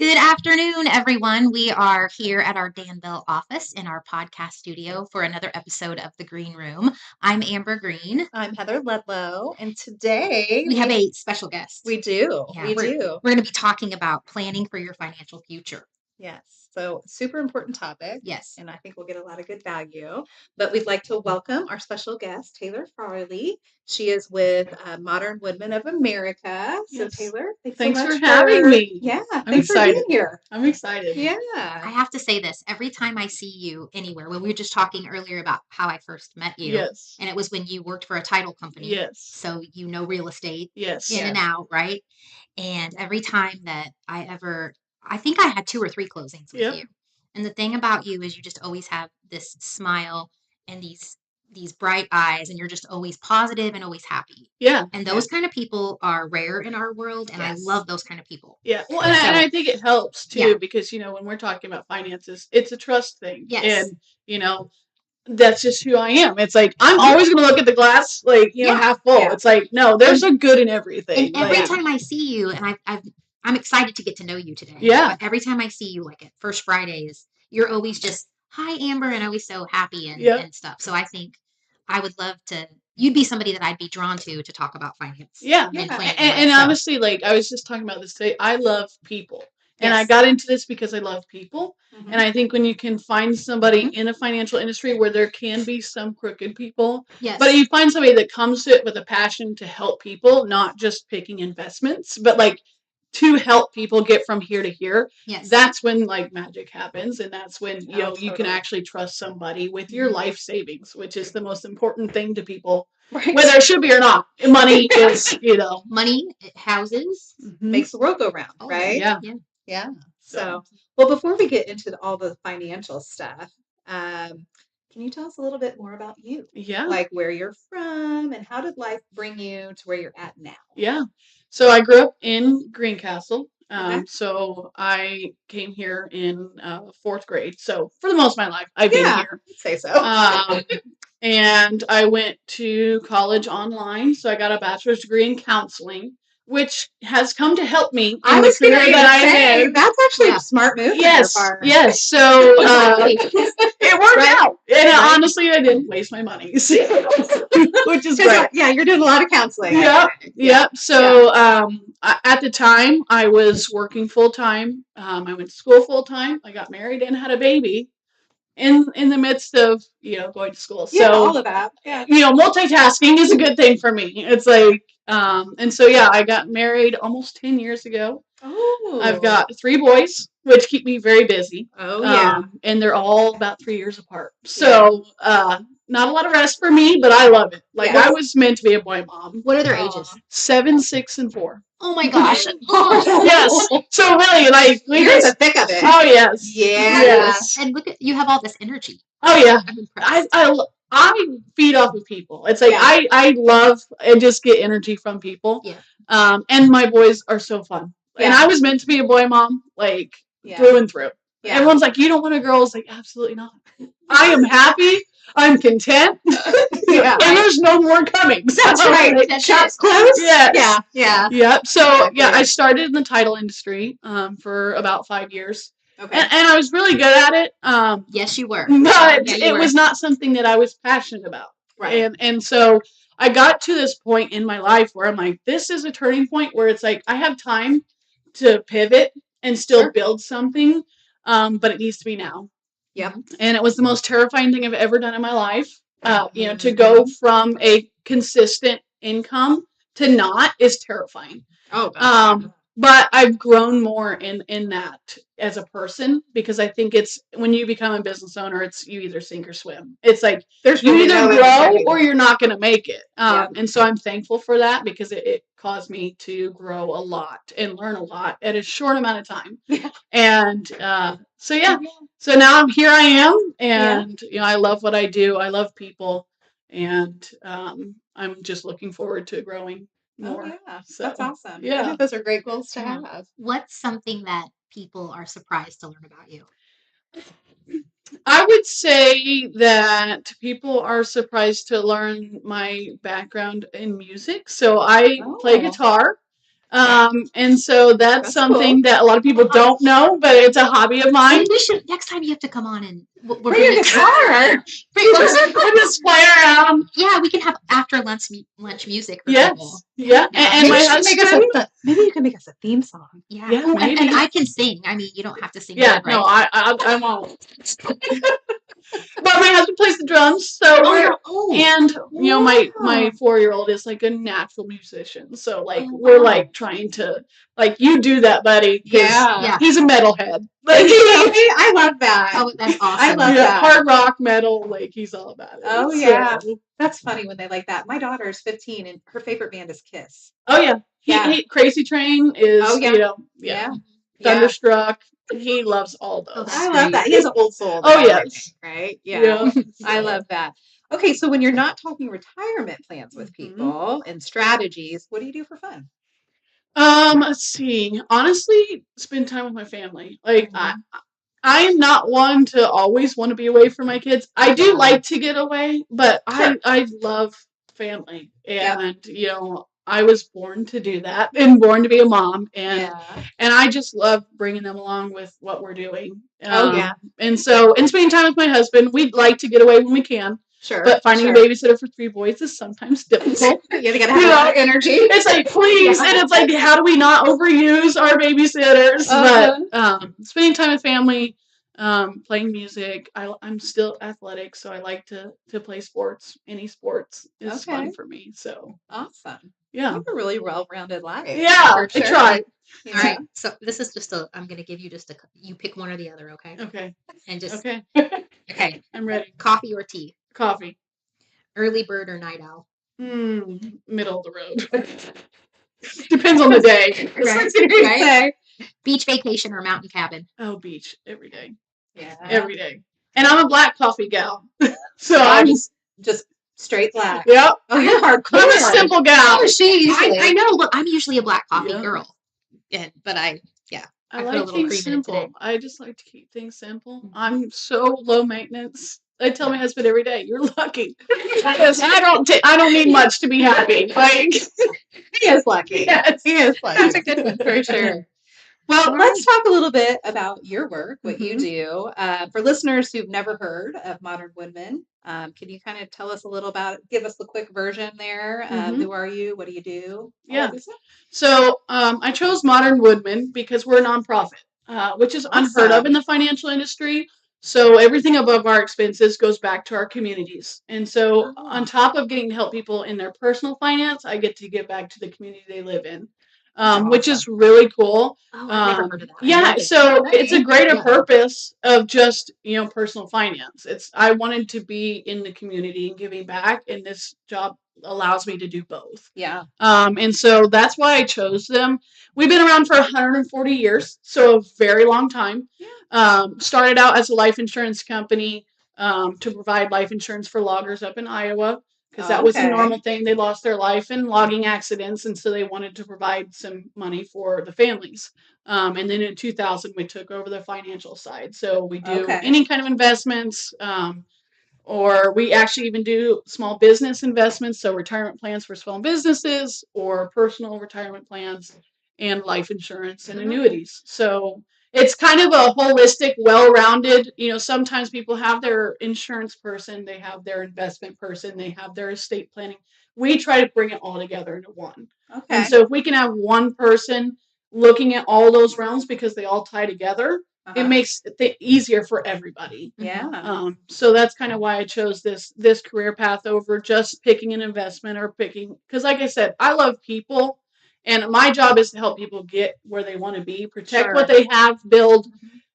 Good afternoon, everyone. We are here at our Danville office in our podcast studio for another episode of the Greene Room. I'm Amber Green. I'm Heather Ludlow, and today We have a special guest. we do. Yeah, we we're do. going to be talking about planning for your financial future. Yes. So, super important topic. Yes. And I think we'll get a lot of good value. But we'd like to welcome our special guest, Taylor Farley. She is with Modern Woodmen of America. So, Yes. Taylor, Thanks so much for having me. Yeah, I'm thanks excited. for being here. I'm excited. Yeah. I have to say this every time I see you anywhere. When we were just talking earlier about how I first met you, Yes. and it was when you worked for a title company. Yes. So you know real estate Yes. in and out, right? And every time that I think I had 2 or 3 closings with Yep. you. And the thing about you is you just always have this smile and these bright eyes, and you're just always positive and always happy. Yeah. And those kind of people are rare in our world, and I Yes. love those kind of people. Yeah. Well, and I think it helps too Yeah. because when we're talking about finances, it's a trust thing. Yes. And that's just who I am. It's like I'm always going to look at the glass half full. Yeah. It's like no, there's a good in everything. And every time I see you, and I'm excited to get to know you today. Yeah. But every time I see you, like at First Fridays, you're always just hi Amber, and always so happy and stuff. So I think I would love to. You'd be somebody that I'd be drawn to talk about finance. Yeah. And planning. And honestly, like I was just talking about this today, I love people. And I Yes. got into this because I love people. Mhm. And I think when you can find somebody in a financial industry where there can be some crooked people, Yes. but you find somebody that comes to it with a passion to help people, not just picking investments, but like to help people get from here to here. Yes. That's when like magic happens, and that's when you can totally. actually trust somebody with your Mhm. life savings, which is the most important thing to people. Right. Whether it should be or not, money is, money, houses. Makes the world go round, Oh, right? Yeah. Yeah. So, well, before we get into all the financial stuff, can you tell us a little bit more about you? Yeah. Like where you're from and how did life bring you to where you're at now? Yeah. So I grew up in Greencastle. Okay. So I came here in 4th grade. So for the most of my life, I've been here. I'd say so. And I went to college online. So I got a bachelor's degree in counseling, which has come to help me in the career that I'm in. That's actually a smart move. Yes, on your part. yes. So it worked out, and honestly, I didn't waste my money, which is great. Yeah, you're doing a lot of counseling. Yep. So at the time, I was working full time. I went to school full time. I got married and had a baby in the midst of going to school. Yeah, So all of that. Yeah. Multitasking is a good thing for me. It's like and so I got married almost 10 years ago. Oh. I've got 3 boys, which keep me very busy. Oh yeah. And they're all about 3 years apart. So not a lot of rest for me, but I love it. Like I was meant to be a boy mom. What are their ages? 7, 6, and 4. Oh my gosh. Yes. So really, like you're in the thick of it. Oh yes. Yeah. Yes. And look at you have all this energy. Oh yeah. I'm impressed. I feed off of people. It's like I love and just get energy from people. Yeah. And my boys are so fun. Yeah. And I was meant to be a boy mom, like through and through. Yeah. Everyone's like, you don't want a girl? It's like, absolutely not. I am happy. I'm content. And there's no more coming. That's right. Shops closed. Yeah. So I started in the title industry for about 5 years. Okay. And I was really good at it. Yes, you were. But it was not something that I was passionate about. Right. And so I got to this point in my life where I'm like, this is a turning point where it's like I have time to pivot and still build something, but it needs to be now. Yep. And it was the most terrifying thing I've ever done in my life. To go from a consistent income to not is terrifying. Oh, gosh. But I've grown more in that as a person because I think it's when you become a business owner, it's you either sink or swim. It's like you either grow or you're not going to make it. And so I'm thankful for that because it caused me to grow a lot and learn a lot at a short amount of time. And so now here I am, and I love what I do. I love people, and I'm just looking forward to growing more. Oh, yeah. So, that's awesome. Yeah. I think those are great goals to have. What's something that people are surprised to learn about you? I would say that people are surprised to learn my background in music. So I play guitar. And so that's something cool. that a lot of people don't know, but it's a hobby of mine. And we should, next time you have to come on and we're Bring a guitar. Just play around. Yeah, we can have after lunch music for Yes. people. Yeah. And my husband. Maybe you can make us a theme song. Yeah. Yeah, and I can sing. I mean, you don't have to sing. Yeah, good, right? no, I won't. But my husband plays the drums, so and you know my 4-year-old is like a natural musician, so like we're like trying to like you do that, buddy. Yeah. He's a metalhead. Like, I love that. Oh, that's awesome. I love that. Hard rock, metal, like he's all about it. Oh yeah, that's funny when they like that. My daughter is 15 and her favorite band is Kiss. Oh yeah, he Crazy Train is Thunderstruck. He loves all those. I love that. He has an old soul. Oh yes, right. Yeah. I love that. Okay, so when you're not talking retirement plans with people and strategies, what do you do for fun? Let's see. Honestly, spend time with my family. Like I am not one to always want to be away from my kids. I do like to get away, but I love family, and you know I was born to do that and born to be a mom, and I just love bringing them along with what we're doing. And so spending time with my husband, we'd like to get away when we can. Sure. But finding a babysitter for 3 boys is sometimes difficult. They gotta have a lot of energy. It's like, please. And it's like, how do we not overuse our babysitters? But spending time with family, playing music. I'm still athletic, so I like to play sports. Any sports is fun for me. So awesome. Yeah. You have a really well-rounded life. Yeah, I try. All right. So this is just I'm going to give you you pick one or the other, okay? Okay. And just Okay. I'm ready. Coffee or tea? Coffee. Early bird or night owl? Middle of the road. Depends on the day. Right? Beach vacation or mountain cabin? Oh, beach every day. Yeah. Every day. And I'm a black coffee gal. So I'm just straight black. Yep. Oh, you're hardcore. I'm a simple gal. Oh, I know. Look, I'm usually a black coffee girl. But I like things simple. I just like to keep things simple. I'm so low maintenance. I tell my husband every day, "You're lucky." I don't need much to be happy. Like he is lucky. Yes, he is lucky. That's a good one for sure. Well, let's talk a little bit about your work, what you do. For listeners who've never heard of Modern Woodmen, can you kind of tell us a little about it? Give us the quick version there. Who are you? What do you do? Yeah. So I chose Modern Woodmen because we're a nonprofit, which is unheard of in the financial industry. So everything above our expenses goes back to our communities. And so on top of getting to help people in their personal finance, I get to give back to the community they live in. Which is really cool. Oh, I've never heard of that. Yeah, so it's a greater purpose of just, personal finance. I wanted to be in the community and giving back, and this job allows me to do both. Yeah. And so that's why I chose them. We've been around for 140 years, so a very long time. Yeah. Started out as a life insurance company to provide life insurance for loggers up in Iowa. Because that was a normal thing. They lost their life in logging accidents, and so they wanted to provide some money for the families. And then in 2000, we took over the financial side. So we do any kind of investments, or we actually even do small business investments, so retirement plans for small businesses or personal retirement plans and life insurance and annuities. So it's kind of a holistic, well-rounded, sometimes people have their insurance person, they have their investment person, they have their estate planning. We try to bring it all together into one. Okay. And so if we can have one person looking at all those realms because they all tie together, it makes it easier for everybody. Yeah. So that's kind of why I chose this career path over just picking an investment or because like I said, I love people. And my job is to help people get where they want to be, protect what they have, build.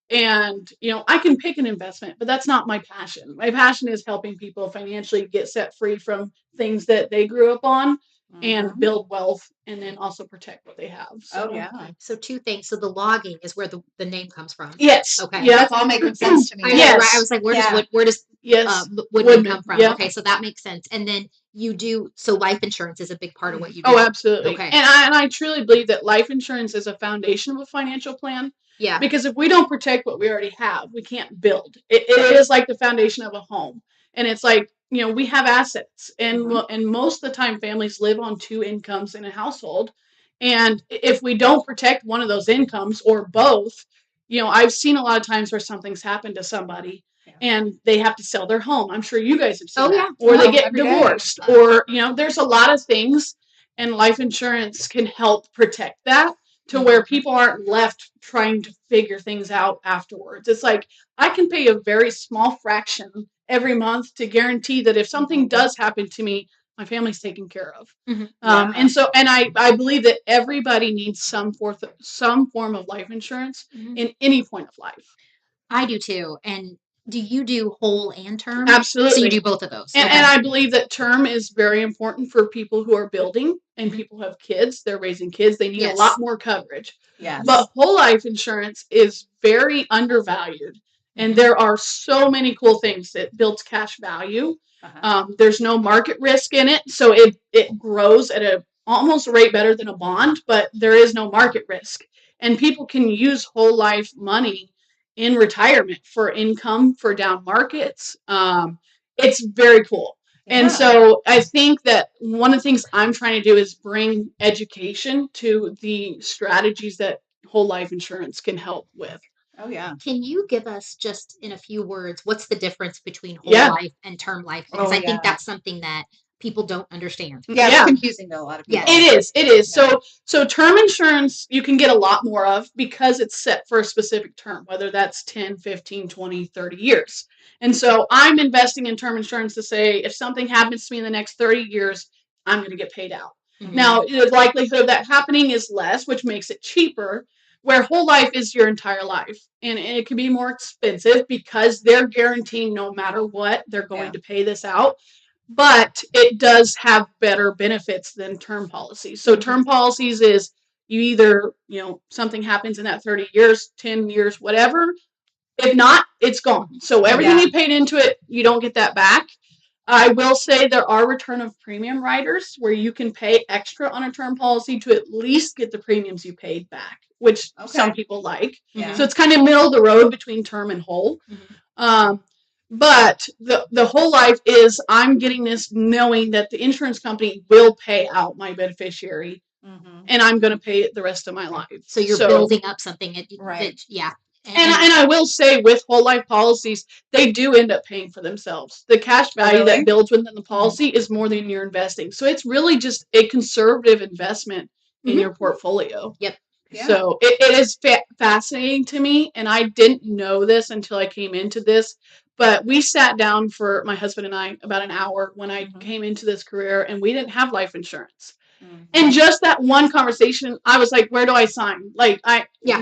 And, I can pick an investment, but that's not my passion. My passion is helping people financially get set free from things that they grew up on and build wealth and then also protect what they have. So. Oh, yeah. So 2 things. So the logging is where the name comes from. Yes. Okay. Yeah. That's all making sense to me. I was like, where does Woodmen come from? Yeah. Okay. So that makes sense. And then so life insurance is a big part of what you do. Oh, absolutely. Okay. And I truly believe that life insurance is a foundation of a financial plan. Yeah. Because if we don't protect what we already have, we can't build. It is like the foundation of a home. And it's like, we have assets. And most of the time families live on 2 incomes in a household. And if we don't protect one of those incomes or both, I've seen a lot of times where something's happened to somebody and they have to sell their home. I'm sure you guys have seen that. Or they get divorced, or, there's a lot of things, and life insurance can help protect that to where people aren't left trying to figure things out afterwards. It's like, I can pay a very small fraction every month to guarantee that if something does happen to me, my family's taken care of. And I believe that everybody needs some form of life insurance in any point of life. I do too. And do you do whole and term? Absolutely. So you do both of those. And I believe that term is very important for people who are building and people who have kids. They're raising kids. They need a lot more coverage. Yes. But whole life insurance is very undervalued. And there are so many cool things. It builds cash value. There's no market risk in it. So it grows at a almost rate better than a bond, but there is no market risk. And people can use whole life money in retirement for income, for down markets. It's very cool. And so I think that one of the things I'm trying to do is bring education to the strategies that whole life insurance can help with. Oh, yeah. Can you give us just in a few words, what's the difference between whole life and term life? Because I think that's something that people don't understand. Yeah, it's confusing to a lot of people. It is. Yeah. So term insurance, you can get a lot more of because it's set for a specific term, whether that's 10, 15, 20, 30 years. And so I'm investing in term insurance to say, if something happens to me in the next 30 years, I'm going to get paid out. Now, the likelihood of that happening is less, which makes it cheaper, where whole life is your entire life. And it can be more expensive because they're guaranteeing no matter what, they're going to pay this out. But it does have better benefits than term policies. So term policies is you either, something happens in that 30 years, 10 years, whatever. If not, it's gone. So everything you paid into it, you don't get that back. I will say there are return of premium riders where you can pay extra on a term policy to at least get the premiums you paid back, which some people like. So it's kind of middle of the road between term and whole. But the whole life is I'm getting this knowing that the insurance company will pay out my beneficiary and I'm going to pay it the rest of my life. So you're building up something. And I will say with whole life policies, they do end up paying for themselves. The cash value that builds within the policy is more than you're investing. So it's really just a conservative investment in your portfolio. Yep. Yeah. So it is fascinating to me. And I didn't know this until I came into this. But we sat down for my husband and I about an hour when I came into this career, and we didn't have life insurance. And just that one conversation, I was like, where do I sign? Like,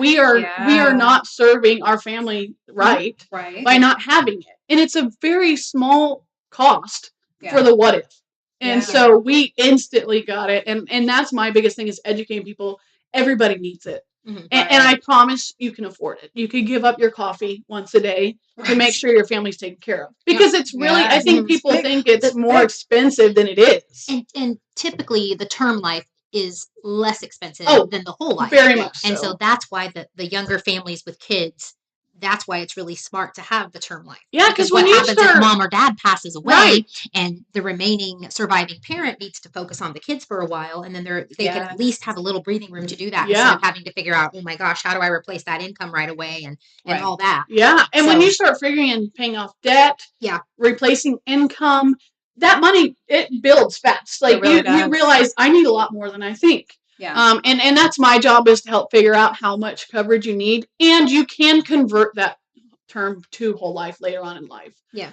we are not serving our family right by not having it. And it's a very small cost for the what if. And so we instantly got it. And that's my biggest thing is educating people. Everybody needs it. And I promise you can afford it. You can give up your coffee once a day to make sure your family's taken care of. Because it's really, I think people think it's more expensive than it is. And typically the term life is less expensive than the whole life. Very much so. And so that's why the younger families with kids, that's why it's really smart to have the term life. Yeah, because what happens if mom or dad passes away and the remaining surviving parent needs to focus on the kids for a while, and then they can at least have a little breathing room to do that instead of having to figure out, oh my gosh, how do I replace that income right away and all that. Yeah, and when you start figuring in paying off debt, replacing income, that money, it builds fast. Like you realize I need a lot more than I think. Yeah. And that's my job is to help figure out how much coverage you need, and you can convert that term to whole life later on in life. Yeah.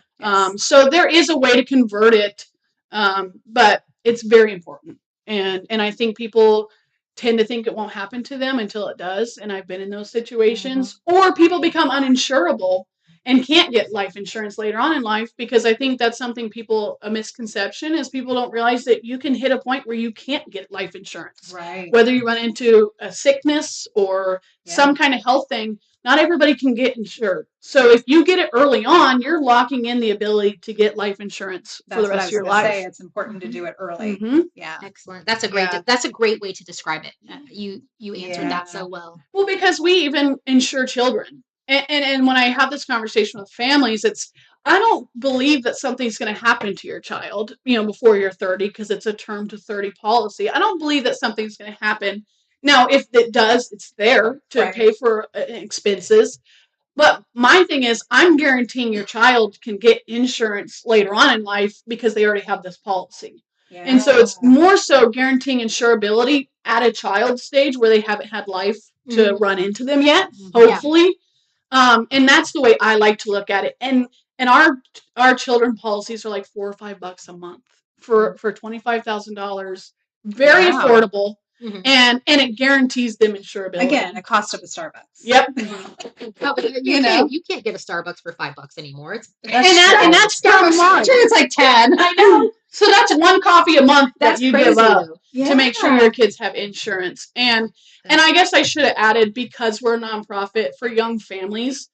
So there is a way to convert it, but it's very important. And I think people tend to think it won't happen to them until it does. And I've been in those situations, or people become uninsurable and can't get life insurance later on in life, because I think that's something a misconception is people don't realize that you can hit a point where you can't get life insurance. Right. Whether you run into a sickness or some kind of health thing, not everybody can get insured. So if you get it early on, you're locking in the ability to get life insurance for the rest of your life. It's important to do it early. Yeah. Excellent. That's a great way to describe it. You answered that so well. Well, because we even insure children. And when I have this conversation with families, it's I don't believe that something's going to happen to your child, before you're 30, because it's a term to 30 policy. I don't believe that something's going to happen. Now, if it does, it's there to pay for expenses. But my thing is, I'm guaranteeing your child can get insurance later on in life because they already have this policy. Yeah. And so it's more so guaranteeing insurability at a child stage where they haven't had life to run into them yet, hopefully. And that's the way I like to look at it. And our children policies are like $4 or $5 a month for $25,000. Very affordable. Mm-hmm. And it guarantees them insurability. Again, a cost of a Starbucks. Yep. You can't get a Starbucks for $5 anymore. That's it's like 10. I know. So that's one coffee a month that you give up to make sure your kids have insurance. And I guess I should have added, because we're a nonprofit for young families,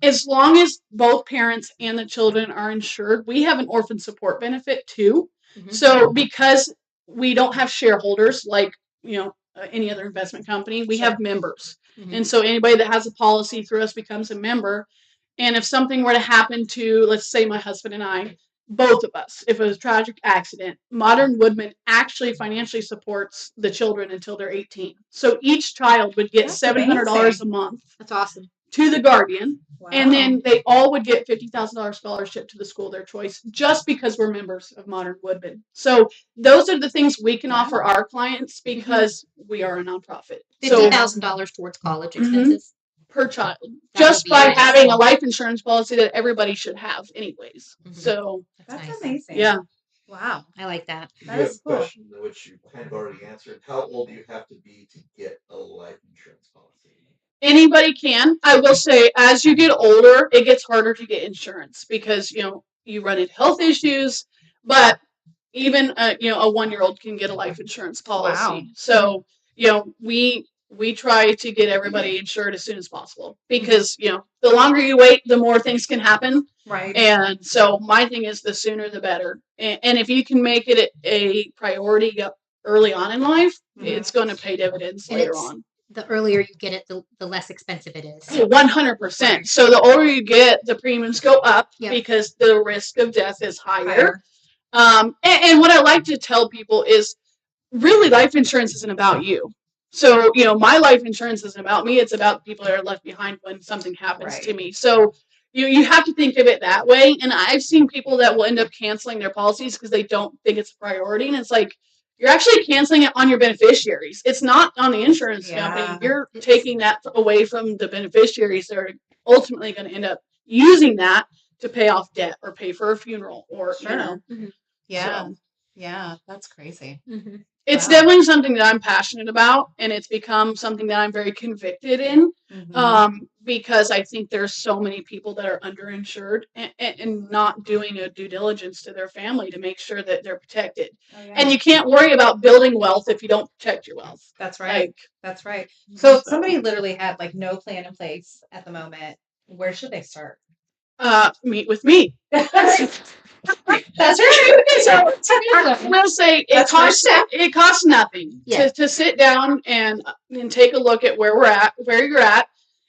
as long as both parents and the children are insured, we have an orphan support benefit too. Mm-hmm. So because we don't have shareholders like any other investment company, we have members. Mm-hmm. And so anybody that has a policy through us becomes a member. And if something were to happen to, let's say, my husband and I, both of us, if it was a tragic accident, Modern Woodmen actually financially supports the children until they're 18. So each child would get $700 a month. That's awesome. To the guardian. Wow. And then they all would get $50,000 scholarship to the school of their choice, just because we're members of Modern Woodmen. So those are the things we can offer our clients because we are a nonprofit. $50,000 towards college expenses per child, just by having a life insurance policy that everybody should have anyways. Mm-hmm. So that's nice. Amazing. Yeah. Wow. I like that. That is cool. Question which you kind of already answered. How old do you have to be to get a life insurance policy? Anybody can. I will say, as you get older, it gets harder to get insurance because, you run into health issues, but even a 1-year-old can get a life insurance policy. Wow. So, we try to get everybody insured as soon as possible because, the longer you wait, the more things can happen. Right. And so my thing is the sooner the better. And if you can make it a priority early on in life, it's going to pay dividends later on. The earlier you get it, the less expensive it is. 100%. So the older you get, the premiums go up because the risk of death is higher. And what I like to tell people is, really, life insurance isn't about you. So, my life insurance isn't about me. It's about the people that are left behind when something happens to me. So you have to think of it that way. And I've seen people that will end up canceling their policies because they don't think it's a priority. And it's like, you're actually canceling it on your beneficiaries. It's not on the insurance company. You're taking that away from the beneficiaries that are ultimately going to end up using that to pay off debt or pay for a funeral or, Mm-hmm. Yeah. So. Yeah. That's crazy. Mm-hmm. It's definitely something that I'm passionate about, and it's become something that I'm very convicted in because I think there's so many people that are underinsured and not doing a due diligence to their family to make sure that they're protected. Oh, yeah. And you can't worry about building wealth if you don't protect your wealth. That's right. That's right. So somebody literally had no plan in place at the moment. Where should they start? Meet with me. That's right. So we'll say it costs nothing to sit down and take a look at where you're at,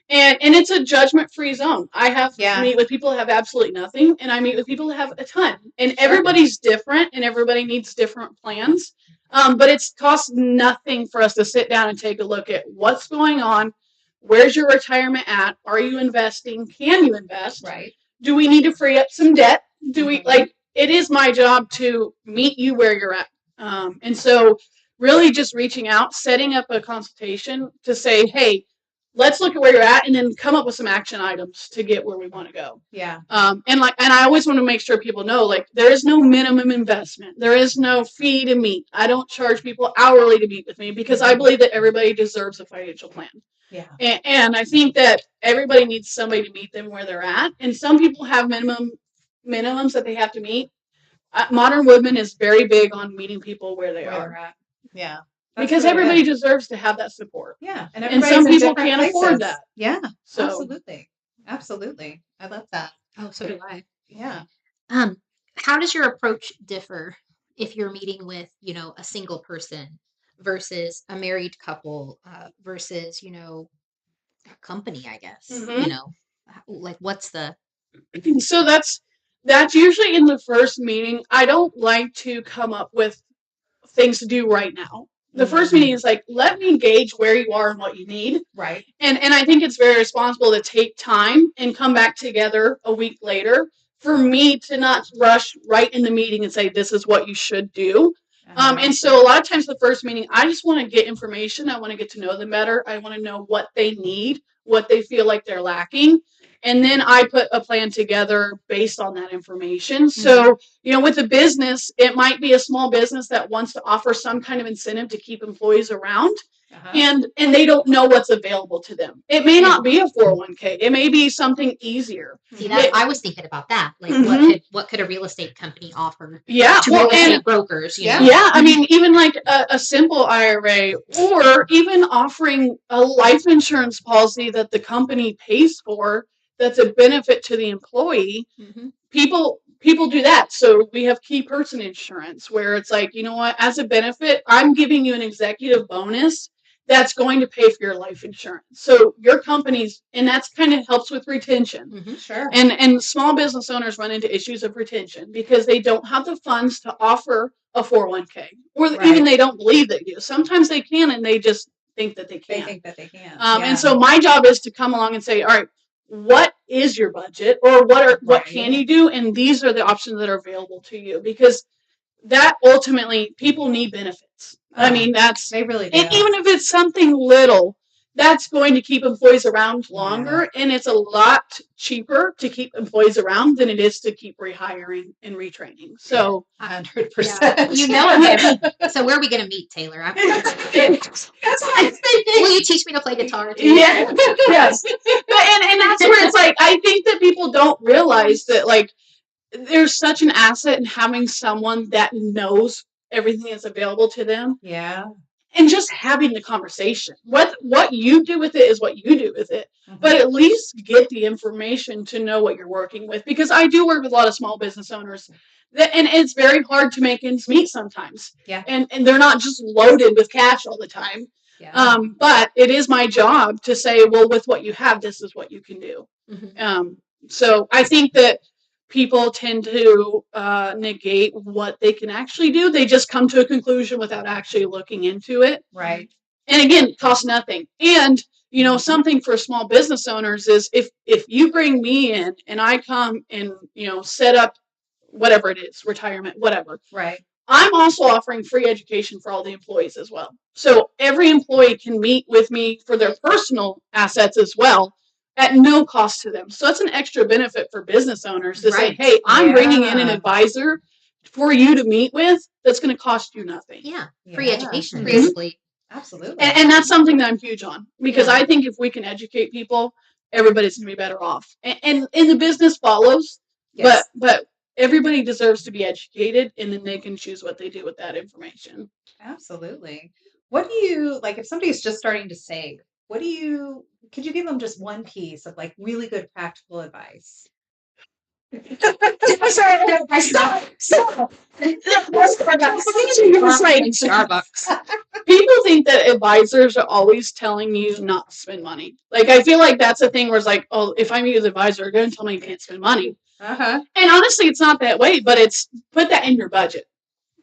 and it's a judgment-free zone. I have meet with people that have absolutely nothing, and I meet with people that have a ton, and everybody's different, and everybody needs different plans. But it costs nothing for us to sit down and take a look at what's going on. Where's your retirement at? Are you investing? Can you invest? Right. Do we need to free up some debt? It is my job to meet you where you're at. And so really just reaching out, setting up a consultation to say, hey, let's look at where you're at and then come up with some action items to get where we want to go. Yeah. And I always want to make sure people know, there is no minimum investment. There is no fee to meet. I don't charge people hourly to meet with me because I believe that everybody deserves a financial plan. Yeah. And I think that everybody needs somebody to meet them where they're at. And some people have minimums that they have to meet. Modern Woodmen is very big on meeting people where they are at. Yeah. Because really everybody deserves to have that support. Yeah. And some people can't afford that. Yeah. So. Absolutely. Absolutely. I love that. Oh, so do I. Yeah. How does your approach differ if you're meeting with, a single person versus a married couple versus, a company, I guess, what's the... So that's usually in the first meeting. I don't like to come up with things to do right now. The first meeting is like, let me gauge where you are and what you need. Right. And I think it's very responsible to take time and come back together a week later for me to not rush right in the meeting and say, this is what you should do. And so a lot of times the first meeting, I just want to get information. I want to get to know them better. I want to know what they need, what they feel like they're lacking. And then I put a plan together based on that information. So, with a business, it might be a small business that wants to offer some kind of incentive to keep employees around. And they don't know what's available to them. It may not be a 401k. It may be something easier. See, that I was thinking about that. Like, what could a real estate company offer? Yeah, to real estate brokers. You know? Yeah, I mean, even like a simple IRA, or even offering a life insurance policy that the company pays for. That's a benefit to the employee. People do that. So we have key person insurance, where it's like, you know what, as a benefit, I'm giving you an executive bonus that's going to pay for your life insurance. So your company's, and that's kind of helps with retention. Sure. And small business owners run into issues of retention because they don't have the funds to offer a 401k, or even they don't believe they do. Sometimes they can, and they just think that they can't. They think that they can. And so my job is to come along and say, all right, what is your budget, or what can you do? And these are the options that are available to you, because that ultimately, people need benefits. I mean, they really do. And even if it's something little, that's going to keep employees around longer, and it's a lot cheaper to keep employees around than it is to keep rehiring and retraining. So 100%. You know it. So where are we going to meet, Taylor? That's what I'm thinking. Will you teach me to play guitar too? Yeah. Yes. And that's where it's like, I think that people don't realize that, like, there's such an asset in having someone that knows everything that's available to them. Yeah. And just having the conversation. What you do with it is what you do with it. But at least get the information to know what you're working with. Because I do work with a lot of small business owners, and it's very hard to make ends meet sometimes. Yeah. And they're not just loaded with cash all the time. Yeah. But it is my job to say, well, with what you have, this is what you can do. So I think that people tend to negate what they can actually do. They just come to a conclusion without actually looking into it. Right. And again, it costs nothing. And, something for small business owners is if you bring me in and I come and, set up whatever it is, retirement, whatever. Right. I'm also offering free education for all the employees as well. So every employee can meet with me for their personal assets as well, at no cost to them. So it's an extra benefit for business owners to say, hey, I'm bringing in an advisor for you to meet with that's going to cost you nothing. Yeah. Free education, basically. Absolutely. And that's something that I'm huge on, because I think if we can educate people, everybody's going to be better off. And the business follows, but everybody deserves to be educated, and then they can choose what they do with that information. Absolutely. What do you, like, if somebody's just starting to save, could you give them just one piece of, like, really good practical advice? Starbucks. People think that advisors are always telling you not to spend money. Like, I feel like that's a thing where it's like, oh, if I meet with an advisor, they're going to tell me you can't spend money. And honestly, it's not that way, but it's put that in your budget.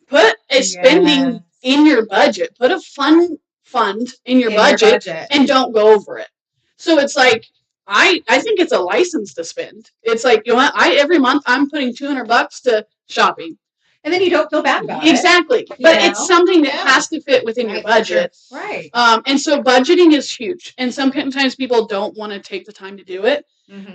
Put a spending in your budget. Put a fund in your budget, and don't go over it. So it's like, I think it's a license to spend. It's like, every month I'm putting $200 to shopping. And then you don't feel bad about it. Exactly. But it's something that has to fit within your budget. Right. And so budgeting is huge. And sometimes people don't want to take the time to do it.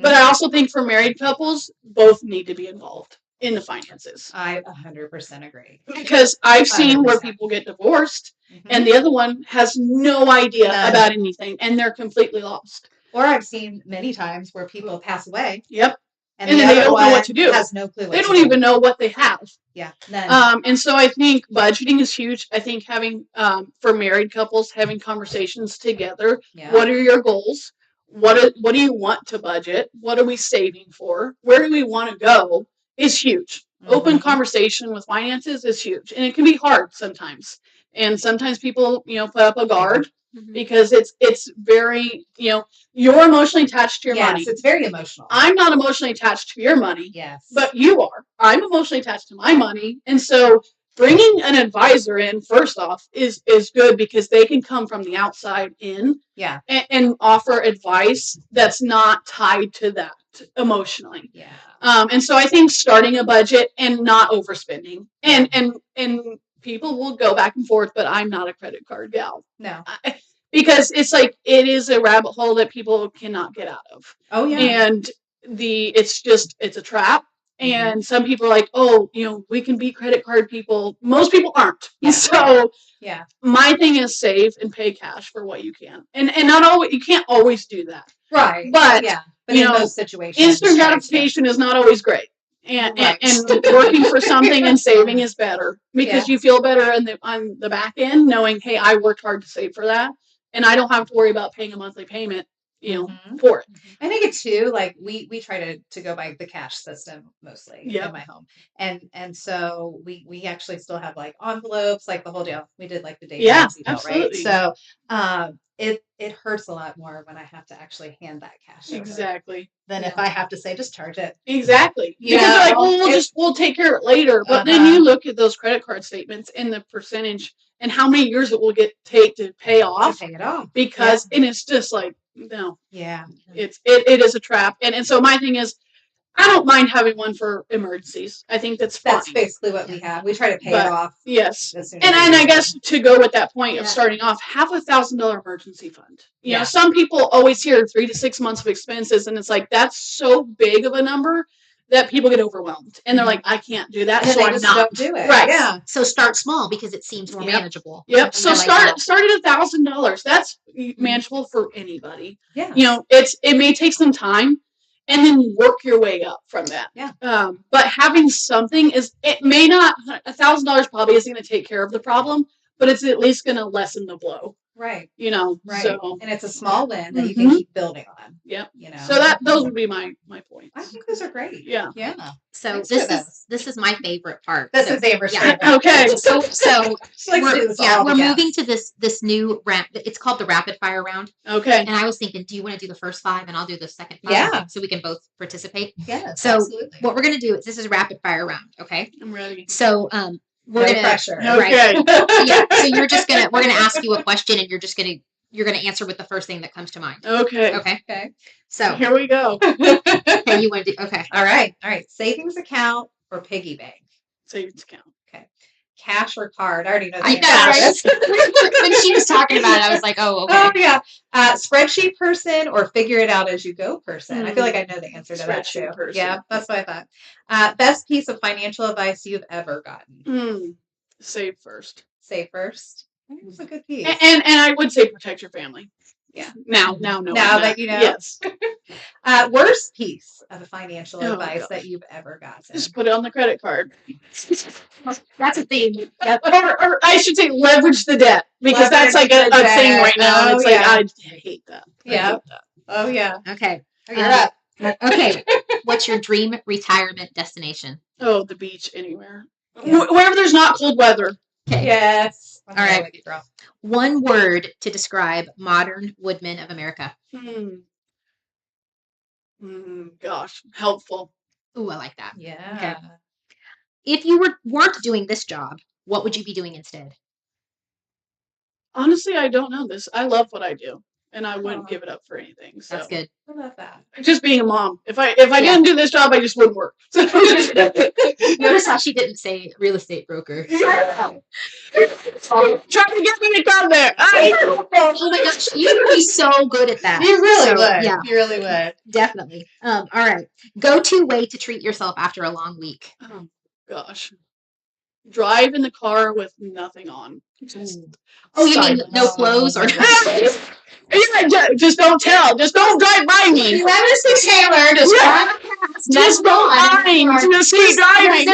But I also think for married couples, both need to be involved in the finances. I 100% agree. Because I've seen where people get divorced and the other one has no idea about anything, and they're completely lost. Or I've seen many times where people pass away. Yep. And then they don't know what to do. Has no clue. They don't even know what they have. Yeah. None. And so I think budgeting is huge. I think having, for married couples, having conversations together. Yeah. What are your goals? What do you want to budget? What are we saving for? Where do we want to go? Is huge. Open conversation with finances is huge. And it can be hard sometimes And sometimes people, put up a guard because it's very, you're emotionally attached to your money. Yes, it's very emotional. I'm not emotionally attached to your money. Yes. But you are. I'm emotionally attached to my money. And so bringing an advisor in, first off, is good because they can come from the outside in and offer advice that's not tied to that emotionally. Yeah. And so I think starting a budget and not overspending. And people will go back and forth, but I'm not a credit card gal. No. Because it's like it is a rabbit hole that people cannot get out of. Oh yeah. And it's a trap. And some people are like, oh, we can be credit card people. Most people aren't. Yeah. So yeah, my thing is save and pay cash for what you can. And not always, you can't always do that. Right. But but in those situations, instant gratification is not always great. And working for something and saving is better because you feel better on the back end knowing, hey, I worked hard to save for that. And I don't have to worry about paying a monthly payment, for it. I think it's too, like we try to go by the cash system mostly in my home. And so we actually still have like envelopes, like the whole deal. We did like the day deal, right? So it hurts a lot more when I have to actually hand that cash over. Exactly. Than if I have to say, just charge it. Exactly. Because they're like, well, we'll take care of it later. But then you look at those credit card statements and the percentage and how many years it will take to pay off. To pay it off. Because and it's just like, no. Yeah. It is a trap. And so my thing is, I don't mind having one for emergencies. I think that's fine. That's basically what we have. We try to pay it off. Yes. And I guess to go with that point of starting off, have $1,000 emergency fund. You know, some people always hear 3 to 6 months of expenses, and it's like that's so big of a number that people get overwhelmed, and they're like, I can't do that, so I'm not. Don't do it. Right. Yeah. So start small because it seems more manageable. Yep. So start at $1,000. That's manageable for anybody. Yeah. It may take some time. And then work your way up from that. Yeah. But having something it may not, $1,000 probably isn't going to take care of the problem, but it's at least going to lessen the blow. Right. Right. So, and it's a small win that you can keep building on. Yep. So those would be my points. I think those are great. Yeah. Yeah. So this is my favorite part. This is Amber's favorite. Okay. So we're moving to this new round. It's called the rapid fire round. Okay. And I was thinking, do you want to do the first 5 and I'll do the second 5? Yeah. So we can both participate. Yes. So absolutely. what we're gonna do is this is a rapid fire round. Okay. I'm ready. So we're gonna pressure. Okay. Yeah. So we're gonna ask you a question and you're gonna answer with the first thing that comes to mind. Okay. Okay. So here we go. Okay, you want to do okay. All right. Savings account or piggy bank? Savings account. Okay. Cash or card? I already know the I answer. know, right? When she was talking about it, I was like, oh, okay. Oh yeah. Spreadsheet person or figure it out as you go person? I feel like I know the answer to that too. Person. Yeah, that's what I thought. Best piece of financial advice you've ever gotten? Save first. Save first. That's a good piece. And I would say protect your family. Yeah. Now that you know. Yes. Worst piece of financial advice that you've ever gotten? Just put it on the credit card. That's a thing. Or I should say leverage the debt because that's like a thing right now. And it's like I hate that. Yeah. Oh yeah. Okay. You're up. Okay. What's your dream retirement destination? Oh, the beach anywhere. Yeah. Wherever there's not cold weather. Okay. Yes. All right. With you, girl. One word to describe modern woodmen of America. Gosh, helpful. Ooh, I like that. Yeah. Okay. If you weren't doing this job, what would you be doing instead? Honestly, I don't know this. I love what I do, and I wouldn't give it up for anything. So that's good. I love that. Just being a mom. If I didn't do this job, I just wouldn't work. Notice how she didn't say real estate broker. Yeah. Trying to get me to come there. Oh my gosh, you would be so good at that. You really would. Yeah, you really would. Definitely. All right. Go-to way to treat yourself after a long week. Oh gosh. Drive in the car with nothing on. Oh, you mean no clothes or? Just don't tell. Just don't drive by me. You have to see Taylor. Just don't mind. Just keep driving.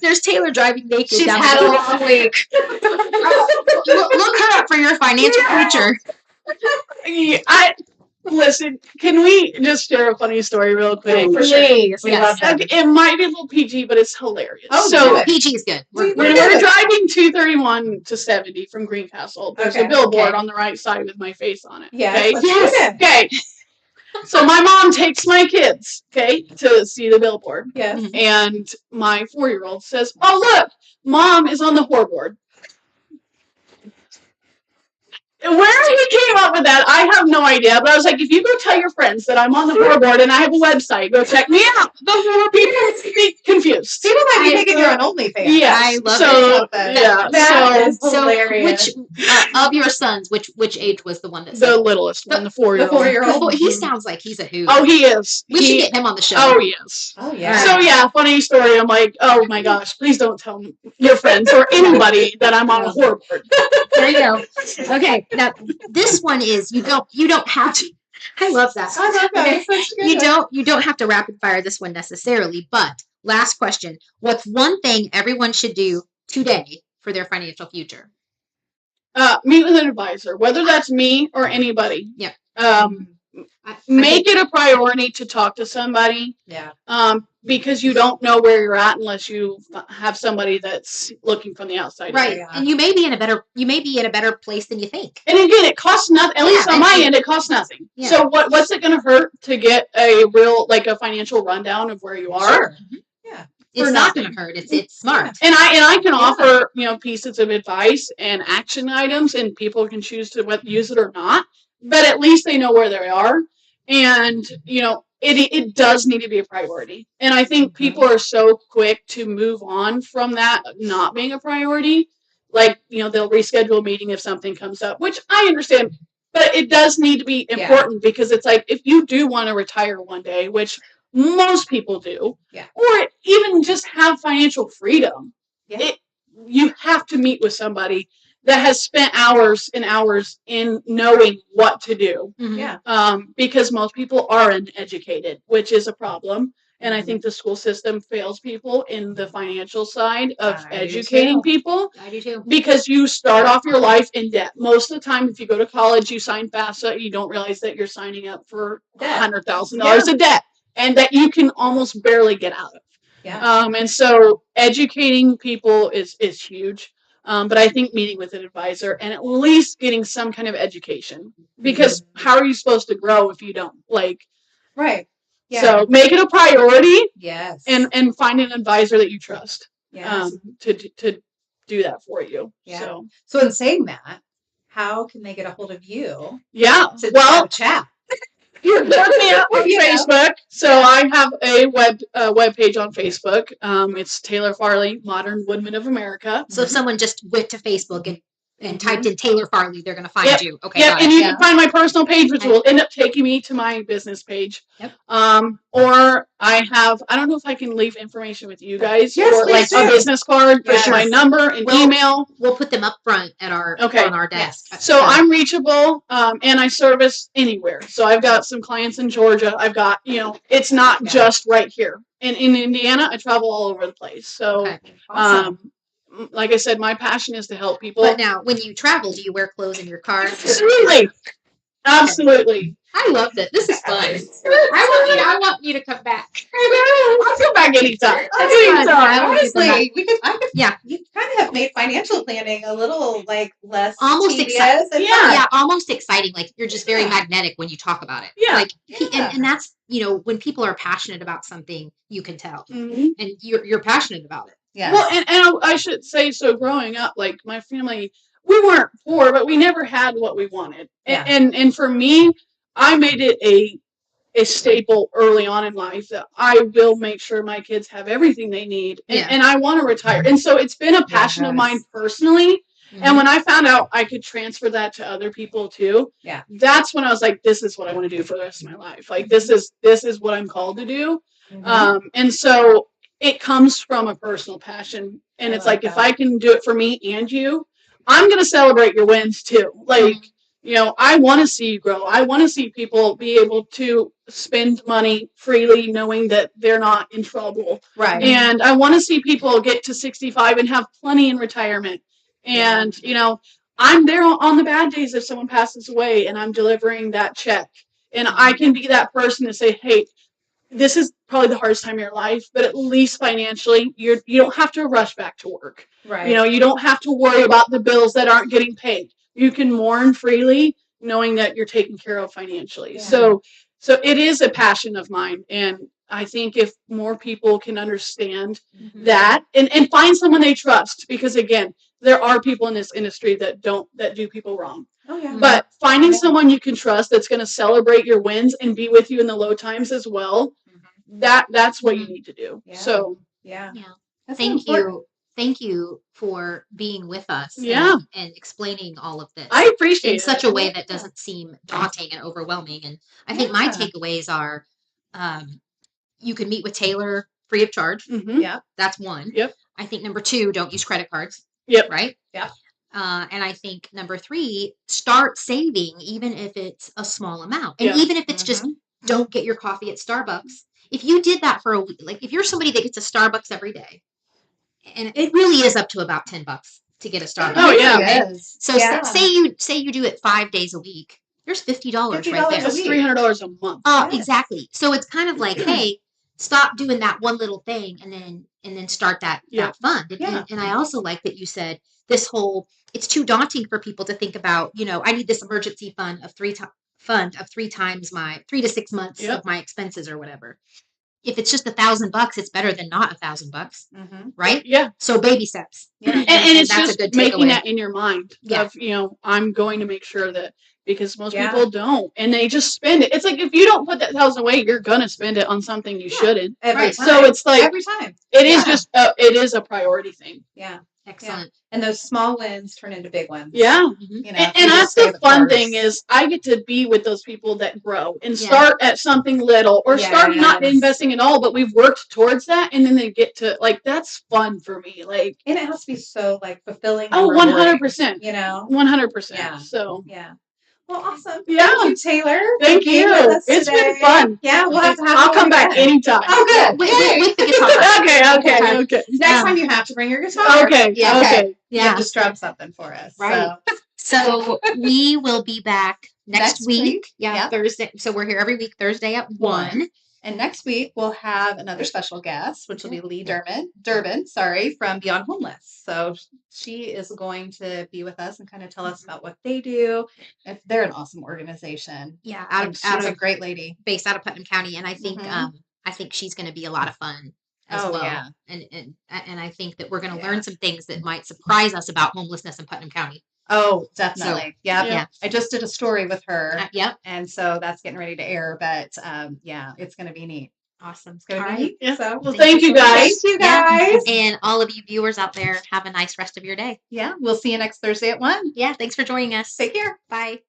There's Taylor driving naked. She's had a long week. Look her up for your financial future. Listen, can we just share a funny story real quick? For sure. Please. We Yes. love them. It might be a little PG, but it's hilarious. Oh, so good. PG is good. when we're driving 231 to 70 from Greencastle, there's a billboard on the right side with my face on it. Yes. Okay? Yes. Okay. So my mom takes my kids, to see the billboard. Yes. And my 4-year-old says, "Oh, look, Mom is on the whoreboard." Where he came up with that, I have no idea. But I was like, if you go tell your friends that I'm on the whoreboard and I have a website, go check me out. Before people be confused. People might be thinking you're on OnlyFans. Yes. I love it. Yeah. That is hilarious. Which of your sons, which age was the one that said The littlest one, the 4-year-old. The 4-year-old. He sounds like he's a hoot. Oh, he is. We should get him on the show. Oh, yes. Oh, yeah. So, yeah, funny story. I'm like, oh, my gosh, please don't tell your friends or anybody that I'm on a whoreboard. There you go. Okay, now this one is you don't have to. I love that. I love that. Okay. That's good. You don't have to rapid fire this one necessarily, but last question. What's one thing everyone should do today for their financial future? Meet with an advisor, whether that's me or anybody. Yeah. Make it a priority to talk to somebody. Yeah. Because you don't know where you're at unless you have somebody that's looking from the outside. Right. Yeah. And you may be in a better place than you think. And again, it costs nothing. At least on my end, it costs nothing. Yeah. So what's it going to hurt to get a real, a financial rundown of where you are? Sure. Yeah. It's not going to hurt. It's smart. And I can offer, pieces of advice and action items, and people can choose to use it or not. But at least they know where they are. And, it does need to be a priority. And I think people are so quick to move on from that not being a priority. They'll reschedule a meeting if something comes up, which I understand. But it does need to be important because it's like, if you do want to retire one day, which most people do, or even just have financial freedom, you have to meet with somebody that has spent hours and hours in knowing what to do. Yeah. Because most people are uneducated, which is a problem. And I think the school system fails people in the financial side of educating people. I do too. Because you start off your life in debt. Most of the time, if you go to college, you sign FAFSA, you don't realize that you're signing up for $100,000 of debt, and that you can almost barely get out of. Yeah. And so educating people is huge. But I think meeting with an advisor and at least getting some kind of education, because how are you supposed to grow if you don't Right. Yeah. So make it a priority. Yes. And find an advisor that you trust. Yes. To do that for you. Yeah. So in saying that, how can they get a hold of you? Yeah. To have a chat. You're looking me up on Facebook. So I have a web page on Facebook. It's Taylor Farley, Modern Woodmen of America. So if someone just went to Facebook and typed in Taylor Farley, they're going to find you. Okay. Yeah, and you can find my personal page, which will end up taking me to my business page. Yep. Or I don't know if I can leave information with you guys, or do. a business card, my number, and email. We'll put them up front at on our desk. Yes. So I'm reachable, and I service anywhere. So I've got some clients in Georgia. I've got, it's not just right here. And in Indiana, I travel all over the place. So, Awesome. Like I said, my passion is to help people. But now, when you travel, do you wear clothes in your car? Absolutely. I love it. This is fun. I want you to come back. I'll come back anytime. Honestly, you kind of have made financial planning a little less almost exciting. Almost exciting. Like you're just very magnetic when you talk about it. Yeah. And that's when people are passionate about something, you can tell, and you're passionate about it. Yeah. Well, and I should say, so growing up, my family, we weren't poor, but we never had what we wanted. Yeah. And for me, I made it a staple early on in life that I will make sure my kids have everything they need, and I want to retire. And so it's been a passion of mine personally. Mm-hmm. And when I found out I could transfer that to other people too, that's when I was like, this is what I want to do for the rest of my life. This is what I'm called to do. Mm-hmm. And so it comes from a personal passion. And it's if I can do it for me and you, I'm going to celebrate your wins too. I want to see you grow. I want to see people be able to spend money freely, knowing that they're not in trouble. Right. And I want to see people get to 65 and have plenty in retirement. And, I'm there on the bad days if someone passes away and I'm delivering that check. And I can be that person to say, hey, this is probably the hardest time of your life, but at least financially, you don't have to rush back to work. Right. You don't have to worry about the bills that aren't getting paid. You can mourn freely knowing that you're taken care of financially. Yeah. So it is a passion of mine. And I think if more people can understand that and find someone they trust, because again, there are people in this industry that do people wrong. Oh, yeah. But finding someone you can trust that's going to celebrate your wins and be with you in the low times as well, that's what you need to do. Yeah. So Thank you for being with us and explaining all of this. I appreciate it. In such a way that doesn't seem daunting and overwhelming. And I think my takeaways are you can meet with Taylor free of charge. Yeah. That's one. Yep. I think number 2, don't use credit cards. Yep. Right? Yeah. And I think number 3, start saving, even if it's a small amount. And even if it's just don't get your coffee at Starbucks. If you did that for a week, like if you're somebody that gets a Starbucks every day, and it really is up to about $10 to get a Starbucks. Oh yeah. Right? So say you do it 5 days a week. There's $50 right there. That's $300 a month. Exactly. So it's kind of like, hey, stop doing that one little thing and then start that fund. And I also like that you said this whole, it's too daunting for people to think about, I need this emergency fund of 3 times my 3 to 6 months of my expenses or whatever. If it's just $1,000, it's better than not $1,000, right? Yeah. So baby steps. Yeah. And it's just making that in your mind of, I'm going to make sure that, because most people don't, and they just spend it. It's like, if you don't put that $1,000 away, you're going to spend it on something you shouldn't. Every time. So it's like, every time. It is just, it is a priority thing. Yeah. Excellent. Yeah. And those small wins turn into big ones. Yeah. And that's the fun thing is I get to be with those people that grow and start at something little or start not investing at all, but we've worked towards that. And then they get to that's fun for me. And it has to be so fulfilling. Oh, 100%. 100%. Yeah. So. Yeah. Well, awesome. Yeah. Thank you, Taylor. Thank you. It's been fun. Yeah, we'll have to have I'll come back anytime. Oh, good. With the guitar. Okay. Next time you have to bring your guitar. Okay. Yeah. Okay. You have to strum something for us. Right. So we will be back next week. Yeah. Thursday. So we're here every week, Thursday at 1. And next week we'll have another special guest, which will be Lee Durbin, from Beyond Homeless. So she is going to be with us and kind of tell us about what they do. They're an awesome organization. Yeah, she's a great lady, based out of Putnam County, and I think she's going to be a lot of fun as well. Yeah. And I think that we're going to learn some things that might surprise us about homelessness in Putnam County. Oh, definitely. So, yeah. I just did a story with her. Yep. And so that's getting ready to air, but it's going to be neat. Awesome. It's going to be neat. Yeah. So, well, thank you guys. Thank you guys. Yeah. And all of you viewers out there, have a nice rest of your day. Yeah. We'll see you next Thursday at 1. Yeah. Thanks for joining us. Take care. Bye.